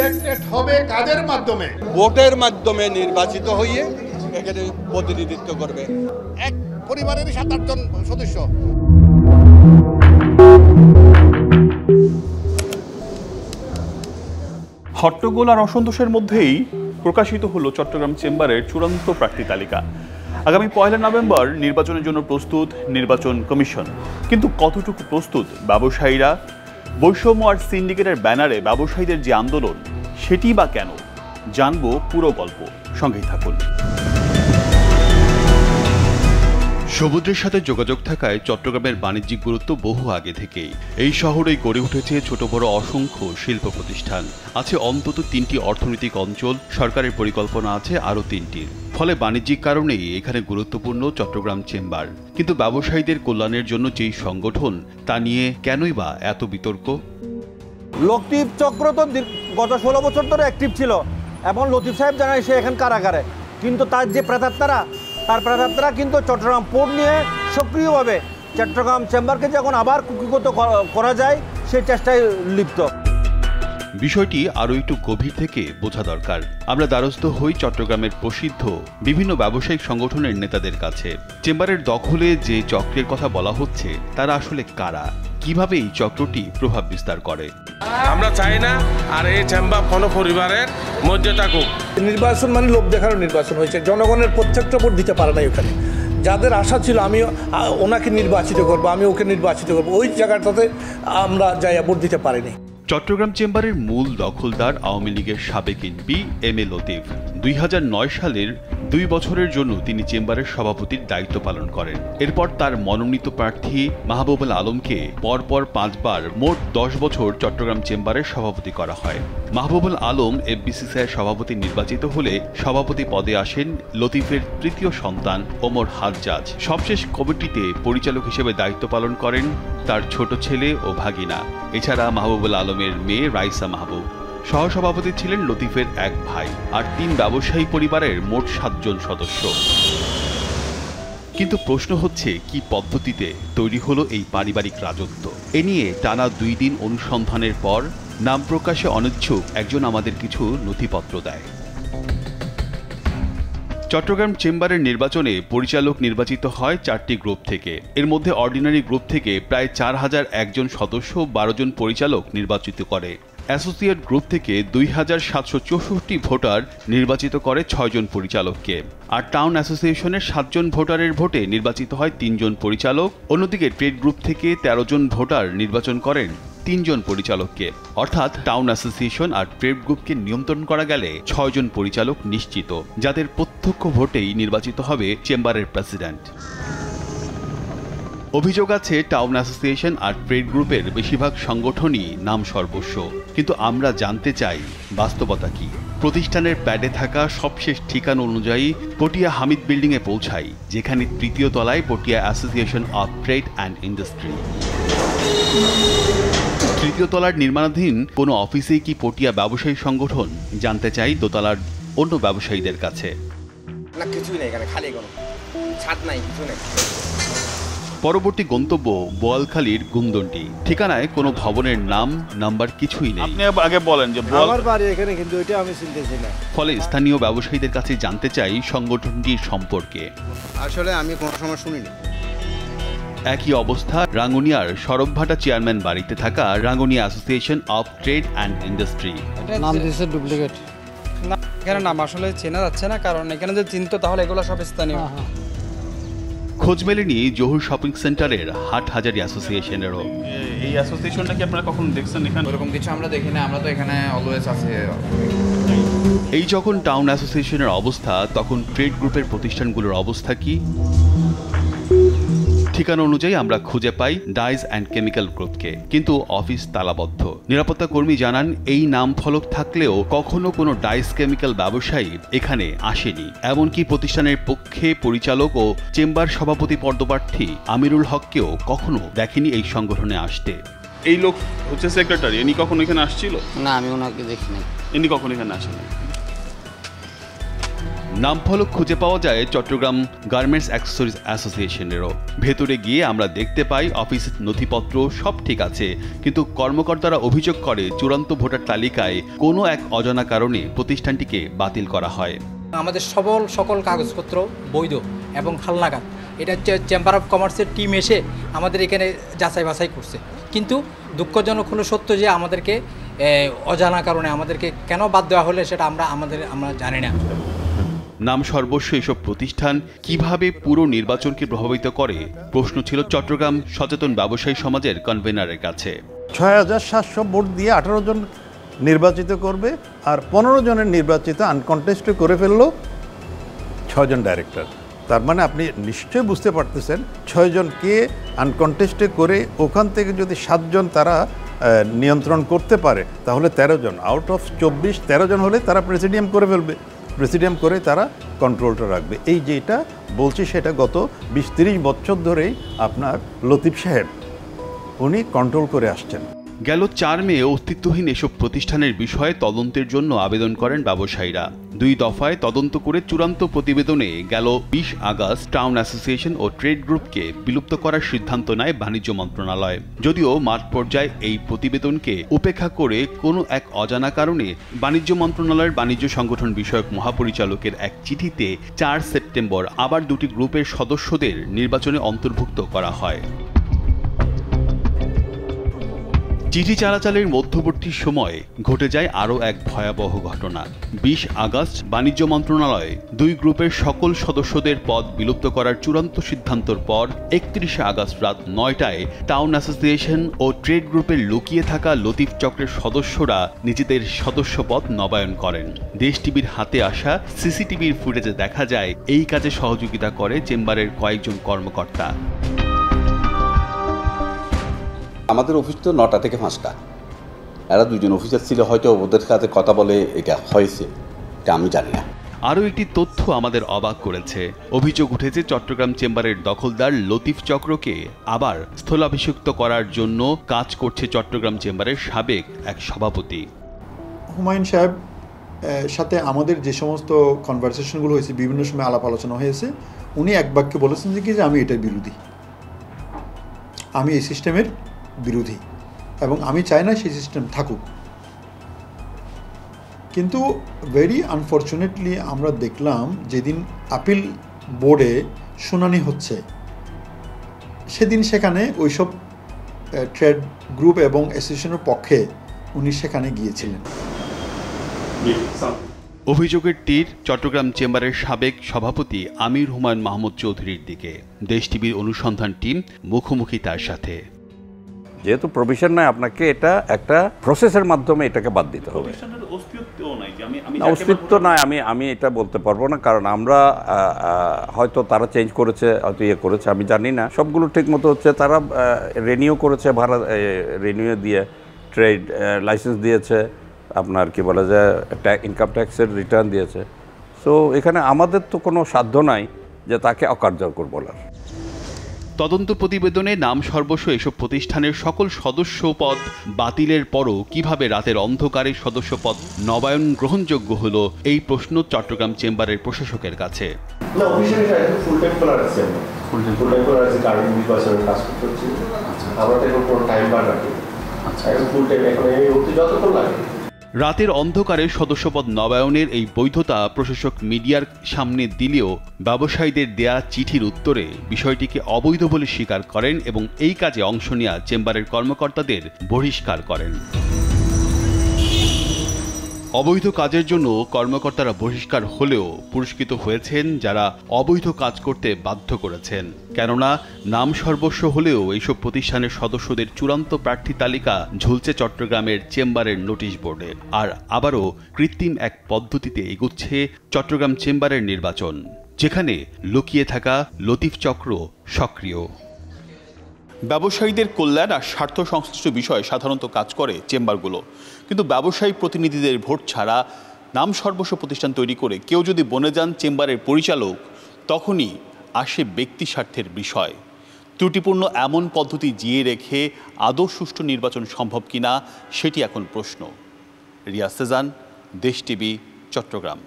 Elected হবে কাদের মাধ্যমে? ভোটের মাধ্যমে নির্বাচিত হয়ে এখানে প্রতিনিধিত্ব করবে। এক পরিবারেরই 7-8 জন সদস্য। হট্টগোল আর অসন্তোষের মধ্যেই প্রকাশিত হলো চট্টগ্রাম চেম্বারের চূড়ান্ত প্রার্থী তালিকা। আগামী 1 নভেম্বর নির্বাচনের জন্য প্রস্তুত নির্বাচন কমিশন, কিন্তু কতটুকু প্রস্তুত ব্যবসায়ীরা? বৈষম্য আর সিন্ডিকেটের ব্যানারে ব্যবসায়ীদের যে আন্দোলন, সেটি বা কেন? জানবো পুরো গল্প, সঙ্গেই থাকুন। সমুদ্রের সাথে যোগাযোগ থাকায় চট্টগ্রামের বাণিজ্যিক গুরুত্ব বহু আগে থেকেই। এই শহরেই গড়ে উঠেছে ছোট বড় অসংখ্য শিল্প প্রতিষ্ঠান, আছে অন্তত 3টি অর্থনৈতিক অঞ্চল, সরকারের পরিকল্পনা আছে আরও 3টির। ফলে বাণিজ্যিক কারণেই এখানে গুরুত্বপূর্ণ চট্টগ্রাম চেম্বার। কিন্তু ব্যবসায়ীদের কল্যাণের জন্য যেই সংগঠন, তা নিয়ে কেনই বা এত বিতর্ক? লতিফ চক্র তো গত 16 বছর ধরে অ্যাক্টিভ ছিল, এবং লতিফ সাহেব জানায় সে এখন কারাগারে, কিন্তু তার যে প্রেতাত্মারা কিন্তু চট্টগ্রাম পোর্ট নিয়ে সক্রিয়ভাবে চট্টগ্রাম চেম্বারকে যখন আবার কুক্ষিগত করা যায় সেই চেষ্টায় লিপ্ত। বিষয়টি আরও একটু গভীর থেকে বোঝা দরকার। আমরা দ্বারস্থ হই চট্টগ্রামের প্রসিদ্ধ বিভিন্ন ব্যবসায়িক সংগঠনের নেতাদের কাছে। চেম্বারের দখলে যে চক্রের কথা বলা হচ্ছে, তারা আসলে কারা? কিভাবে এই চক্রটি প্রভাব বিস্তার করে? আমরা চাই না আর এই চেম্বার কোনো পরিবারের মধ্যে থাকুক। নির্বাচন মানে লোভ দেখানোর নির্বাচন হয়েছে, জনগণের প্রত্যেকটা ভোট দিতে পারে না। ওখানে যাদের আশা ছিল আমি ওনাকে নির্বাচিত করবো, আমি ওকে নির্বাচিত করবো, ওই জায়গাটাতে আমরা যাইয়া ভোট দিতে পারিনি। চট্টগ্রাম চেম্বারের মূল দখলদার আওয়ামী লীগের সাবেক এমপি এম এ লতিফ। 2009 সালের 2 বছরের জন্য তিনি চেম্বারের সভাপতির দায়িত্ব পালন করেন। এরপর তার মনোনীত প্রার্থী মাহবুবুল আলমকে পরপর 5 বার মোট 10 বছর চট্টগ্রাম চেম্বারের সভাপতি করা হয়। মাহবুবুল আলম এফবিসিসিআই সভাপতি নির্বাচিত হলে সভাপতি পদে আসেন লতিফের তৃতীয় সন্তান ওমর হাজ্জাজ। সবশেষ কমিটিতে পরিচালক হিসেবে দায়িত্ব পালন করেন তার ছোট ছেলে ও ভাগিনা। এছাড়া মাহবুবুল আলমের মেয়ে রাইসা মাহবুব। সহসভাপতি ছিলেন লতিফের এক ভাই আর 3 ব্যবসায়ী পরিবারের মোট 7 জন সদস্য। কিন্তু প্রশ্ন হচ্ছে, কি পদ্ধতিতে তৈরি হলো এই পারিবারিক রাজত্ব? এ নিয়ে টানা 2 দিন অনুসন্ধানের পর নাম প্রকাশে অনিচ্ছুক একজন আমাদের কিছু নথিপত্র দেয়। চট্টগ্রাম চেম্বারের নির্বাচনে পরিচালক নির্বাচিত হয় 4টি গ্রুপ থেকে। এর মধ্যে অর্ডিনারি গ্রুপ থেকে প্রায় 4001 জন সদস্য 12 জন পরিচালক নির্বাচিত করে। অ্যাসোসিয়েট গ্রুপ থেকে 2764 ভোটার নির্বাচিত করে 6 জন পরিচালককে। আর টাউন অ্যাসোসিয়েশনের 7 জন ভোটারের ভোটে নির্বাচিত হয় 3 জন পরিচালক। অন্যদিকে ট্রেড গ্রুপ থেকে 13 জন ভোটার নির্বাচন করেন 3 জন পরিচালককে। অর্থাৎ টাউন অ্যাসোসিয়েশন আর ট্রেড গ্রুপকে নিয়ন্ত্রণ করা গেলে 6 জন পরিচালক নিশ্চিত, যাদের প্রত্যক্ষ ভোটেই নির্বাচিত হবে চেম্বারের প্রেসিডেন্ট। অভিযোগ আছে টাউন অ্যাসোসিয়েশন আর ট্রেড গ্রুপের বেশিরভাগ সংগঠনই নাম সর্বস্ব। কিন্তু আমরা জানতে চাই বাস্তবতা কি। প্রতিষ্ঠানের প্যাডে থাকা সবশেষ ঠিকানা অনুযায়ী পটিয়া হামিদ বিল্ডিংয়ে পৌঁছাই, যেখানে 3য় তলায় Patiya association of trade and industry. 3য় তলার নির্মাণাধীন কোনো অফিসেই কি পটিয়া ব্যবসায়ী সংগঠন? জানতে চাই দোতলার অন্য ব্যবসায়ীদের কাছে। না, কিছুই নেই এখানে, খালি কোনো ছাদ নাই, কিছু নেই। পরবর্তী গন্তব্য বোয়ালখালীর গুমদন্ডি। ঠিকানায় কোনো ভবনের নাম নাম্বার কিছুই নেই। আপনি আগে বলেন যে আমার বাড়ি এখানে, কিন্তু এটা আমি চিনতেছি না। ফলে স্থানীয় ব্যবসায়ীদের কাছে জানতে চাই সংগঠনটির সম্পর্কে। আসলে আমি কোনো সময় শুনিনি। একই অবস্থা রাঙ্গুনিয়ার সরবভাটা চেয়ারম্যান বাড়িতে থাকা Rangunia association of trade and industry. নাম দিয়েছে ডুপ্লিকেট। না, এখানে নাম আসলে চেনা যাচ্ছে না, কারণ এখানে যে চিনতো তাহলে এগুলো সব স্থানীয়। খোঁজ মেলেনি জহুর শপিং সেন্টারের হাটহাজারী অ্যাসোসিয়েশনেরও। এই অ্যাসোসিয়েশনটা কি আপনারা কখনো দেখছেন এখানে? এরকম কিছু আমরা দেখি না, আমরা তো এখানে অলওয়েজ আছি। এই যখন টাউন অ্যাসোসিয়েশনের অবস্থা, তখন ট্রেড গ্রুপের প্রতিষ্ঠানগুলোর অবস্থা কি? ঠিকানা অনুযায়ী আমরা খুঁজে পাই ডাইস অ্যান্ড কেমিক্যাল গ্রুপকে, কিন্তু অফিস তালাবদ্ধ। নিরাপত্তা কর্মী জানান, এই নাম ফলক থাকলেও কখনো কোনো ডাইস কেমিক্যাল ব্যবসায়ী এখানে আসেনি। এমনকি প্রতিষ্ঠানের পক্ষে পরিচালক ও চেম্বার সভাপতি পদপ্রার্থী আমিরুল হককেও কখনো দেখেনি এই সংগঠনে আসতে। এই লোক হচ্ছে সেক্রেটারি, ইনি কখনো এখানে আসছিল? না, আমি ওনাকে দেখিনি। ইনি কখনো এখানে আসেনি। নামফলক খুঁজে পাওয়া যায় চট্টগ্রাম গার্মেন্টস অ্যাক্সেসরিজ অ্যাসোসিয়েশনেরও। ভেতরে গিয়ে আমরা দেখতে পাই অফিসের নথিপত্র সব ঠিক আছে, কিন্তু কর্মকর্তারা অভিযোগ করে চূড়ান্ত ভোটার তালিকায় কোনো এক অজানা কারণে প্রতিষ্ঠানটিকে বাতিল করা হয়। আমাদের সকল কাগজপত্র বৈধ এবং হালনাগাদ। এটা হচ্ছে চেম্বার অফ কমার্সের টিম এসে আমাদের এখানে যাচাই বাছাই করছে, কিন্তু দুঃখজনক হলো সত্য যে আমাদেরকে অজানা কারণে আমাদেরকে কেন বাদ দেওয়া হলে সেটা আমরা জানি না। নাম সর্বস্ব এসব প্রতিষ্ঠান কিভাবে পুরো নির্বাচনকে প্রভাবিত করে প্রশ্ন ছিল চট্টগ্রাম সচেতন ব্যবসায়ী সমাজের কনভেনারের কাছে। ৬,৭০০ ভোট দিয়ে ১৮ জন নির্বাচিত করবে, আর ১৫ জনের নির্বাচিত আনকন্টেস্টে করে ফেললো ৬ জন ডাইরেক্টর। তার মানে আপনি নিশ্চয়ই বুঝতে পারতেছেন ৬ জনকে আনকন্টেস্টে করে ওখান থেকে যদি ৭ জন তারা নিয়ন্ত্রণ করতে পারে, তাহলে ১৩ জন আউট অফ ২৪, ১৩ জন হলে তারা প্রেসিডিয়াম করে ফেলবে। প্রেসিডিয়াম করে তারা কন্ট্রোলটা রাখবে। এই যেটা বলছি সেটা গত ২০-৩০ বছর ধরেই আপনার লতিফ সাহেব উনি কন্ট্রোল করে আসছেন। গেল ৪ মে অস্তিত্বহীন এসব প্রতিষ্ঠানের বিষয়ে তদন্তের জন্য আবেদন করেন ব্যবসায়ীরা। ২ দফায় তদন্ত করে চূড়ান্ত প্রতিবেদনে গেল ২০ আগস্ট টাউন অ্যাসোসিয়েশন ও ট্রেড গ্রুপকে বিলুপ্ত করার সিদ্ধান্ত নেয় বাণিজ্য মন্ত্রণালয়। যদিও মাঠ পর্যায়ে এই প্রতিবেদনকে উপেক্ষা করে কোনো এক অজানা কারণে বাণিজ্য মন্ত্রণালয়ের বাণিজ্য সংগঠন বিষয়ক মহাপরিচালকের এক চিঠিতে ৪ সেপ্টেম্বর আবার ২টি গ্রুপের সদস্যদের নির্বাচনে অন্তর্ভুক্ত করা হয়। চিঠি চালাচালের মধ্যবর্তী সময়ে ঘটে যায় আরও এক ভয়াবহ ঘটনা। ২০ আগস্ট বাণিজ্য মন্ত্রণালয় ২ গ্রুপের সকল সদস্যদের পদ বিলুপ্ত করার চূড়ান্ত সিদ্ধান্তর পর ৩১ আগস্ট রাত ৯টায় টাউন অ্যাসোসিয়েশন ও ট্রেড গ্রুপের লুকিয়ে থাকা লতিফ চক্রের সদস্যরা নিজেদের সদস্যপদ নবায়ন করেন। দেশ টিভির হাতে আসা সিসিটিভির ফুটেজে দেখা যায় এই কাজে সহযোগিতা করে চেম্বারের কয়েকজন কর্মকর্তা। আমাদের অফিস তো ৯টা থেকে ৫টা, এরা ২ জন অফিসার ছিল, হয়তো ওদের সাথে কথা বলে এটা হয়েছে, এটা আমি জানি না। আরও একটি তথ্য আমাদের অবাক করেছে। অভিযোগ উঠেছে চট্টগ্রাম চেম্বারের দখলদার লতিফ চক্রকে আবার স্থলাভিষিক্ত করার জন্য কাজ করছে চট্টগ্রাম চেম্বারের সাবেক এক সভাপতি। হুমায়ুন সাহেব সাথে আমাদের যে সমস্ত কনভারসেশনগুলো হয়েছে, বিভিন্ন সময় আলাপ আলোচনা হয়েছে, উনি এক বাক্যে বলেছেন যে আমি এটার বিরোধী, আমি এই সিস্টেমের বিরোধী এবং আমি চাই না সেই সিস্টেম থাকুক। কিন্তু ভেরি আনফর্চুনেটলি আমরা দেখলাম যেদিন আপিল বোর্ডে শুনানি হচ্ছে সেদিন সেখানে ওইসব ট্রেড গ্রুপ এবং অ্যাসোসিয়েশনের পক্ষে উনি সেখানে গিয়েছিলেন। অভিযোগের তীর চট্টগ্রাম চেম্বারের সাবেক সভাপতি আমির হুমায়ুন মাহমুদ চৌধুরীর দিকে। দেশ টিভির অনুসন্ধান টিম মুখোমুখি তার সাথে। যেহেতু প্রভিশন নয়, আপনাকে এটা একটা প্রসেসের মাধ্যমে এটাকে বাদ দিতে হবে। অস্তিত্ব নয় আমি এটা বলতে পারবো না, কারণ আমরা হয়তো তারা চেঞ্জ করেছে, হয়তো ইয়ে করেছে, আমি জানি না। সবগুলো ঠিক মতো হচ্ছে, তারা রিনিউ করেছে, ভাড়া রিনিউ দিয়ে ট্রেড লাইসেন্স দিয়েছে, আপনার কি বলা যায় ইনকাম ট্যাক্সের রিটার্ন দিয়েছে। সো এখানে আমাদের তো কোনো সাধ্য নাই যে তাকে অকার্যকর বলার। তদন্ত প্রতিবেদনে নাম সর্বস্ব এসব প্রতিষ্ঠানের সকল সদস্য পদ বাতিলের পরও কিভাবে রাতের অন্ধকারে সদস্যপদ নবায়ন গ্রহণযোগ্য হলো, এই প্রশ্ন চট্টগ্রাম চেম্বারের প্রশাসকের কাছে। রাতের অন্ধকারে সদস্যপদ নবায়নের এই বৈধতা প্রশাসক মিডিয়ার সামনে দিলেও ব্যবসায়ীদের দেয়া চিঠির উত্তরে বিষয়টিকে অবৈধ বলে স্বীকার করেন এবং এই কাজে অংশ নেওয়া চেম্বারের কর্মকর্তাদের বহিষ্কার করেন। অবৈধ কাজের জন্য কর্মকর্তারা বহিষ্কার হলেও পুরস্কৃত হয়েছেন যারা অবৈধ কাজ করতে বাধ্য করেছেন। কেননা নাম সর্বস্ব হলেও এইসব প্রতিষ্ঠানের সদস্যদের চূড়ান্ত প্রার্থী তালিকা ঝুলছে চট্টগ্রামের চেম্বারের নোটিশ বোর্ডে। আর আবারও কৃত্রিম এক পদ্ধতিতে এগুচ্ছে চট্টগ্রাম চেম্বারের নির্বাচন, যেখানে লুকিয়ে থাকা লতিফ চক্র সক্রিয়। ব্যবসায়ীদের কল্যাণ আর স্বার্থ সংশ্লিষ্ট বিষয়ে সাধারণত কাজ করে চেম্বারগুলো, কিন্তু ব্যবসায়ী প্রতিনিধিদের ভোট ছাড়া নাম সর্বস্ব প্রতিষ্ঠান তৈরি করে কেউ যদি বনে যান চেম্বারের পরিচালক, তখনই আসে ব্যক্তি স্বার্থের বিষয়। ত্রুটিপূর্ণ এমন পদ্ধতি জিয়ে রেখে আদৌ সুষ্ঠু নির্বাচন সম্ভব কিনা সেটি এখন প্রশ্ন। রিয়াজ সেজান, দেশ টিভি, চট্টগ্রাম।